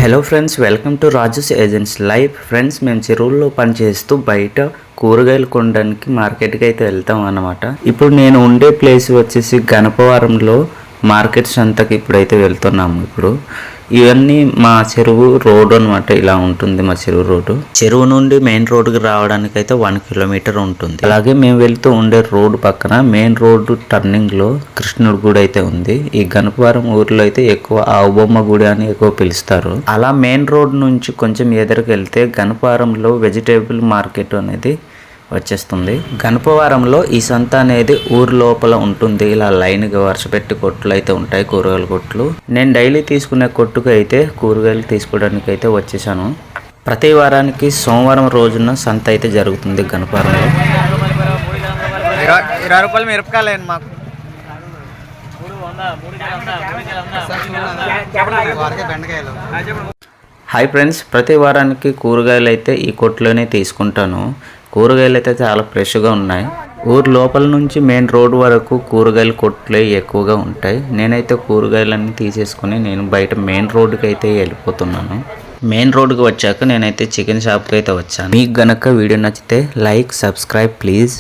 Hello friends, welcome to Raju's agents life. Friends, మేము చెరువుల్లో పనిచేస్తూ బయట కూరగాయలు కొనడానికి మార్కెట్కి అయితే వెళ్తాం అన్నమాట. ఇప్పుడు నేను ఉండే ప్లేస్ వచ్చేసి గణపవరంలో మార్కెట్ సంతకి ఇప్పుడైతే వెళ్తున్నాము. ఇప్పుడు ఇవన్నీ మా చెరువు రోడ్డు అనమాట. ఇలా ఉంటుంది మా చెరువు రోడ్డు. చెరువు నుండి మెయిన్ రోడ్డుకి రావడానికి అయితే 1 కిలోమీటర్ ఉంటుంది. అలాగే మేము వెళ్తూ ఉండే రోడ్డు పక్కన మెయిన్ రోడ్డు టర్నింగ్ లో కృష్ణుడి గుడి అయితే ఉంది. ఈ గణపవరం ఊర్లో అయితే ఎక్కువ ఆవుబొమ్మ గుడి అని ఎక్కువ పిలుస్తారు. అలా మెయిన్ రోడ్ నుంచి కొంచెం ఎదురుకు వెళ్తే గణపవరంలో వెజిటేబుల్ మార్కెట్ అనేది వచ్చేస్తుంది. గణపవరంలో ఈ సంత అనేది ఊరు లోపల ఉంటుంది. ఇలా లైన్గా వరుస పెట్టి కొట్లు అయితే ఉంటాయి, కూరగాయల కొట్లు. నేను డైలీ తీసుకునే కొట్టుకు అయితే కూరగాయలు తీసుకోవడానికి అయితే వచ్చేసాను. ప్రతి వారానికి సోమవారం రోజున సంత అయితే జరుగుతుంది గణపవరంలో. 20 రూపాయలు మిరపకాయలు మాకు. హాయ్ ఫ్రెండ్స్, ప్రతి వారానికి కూరగాయలు అయితే ఈ కొట్లోనే తీసుకుంటాను. కూరగాయలు అయితే చాలా ఫ్రెష్గా ఉన్నాయి. ఊరు లోపల నుంచి మెయిన్ రోడ్ వరకు కూరగాయల కొట్లే ఎక్కువగా ఉంటాయి. నేనైతే కూరగాయలన్నీ తీసేసుకుని నేను బయట మెయిన్ రోడ్డుకి అయితే వెళ్ళిపోతున్నాను. మెయిన్ రోడ్డుకి వచ్చాక నేనైతే చికెన్ షాప్కి అయితే వచ్చాను. మీకు గనక వీడియో నచ్చితే లైక్, సబ్స్క్రైబ్ ప్లీజ్.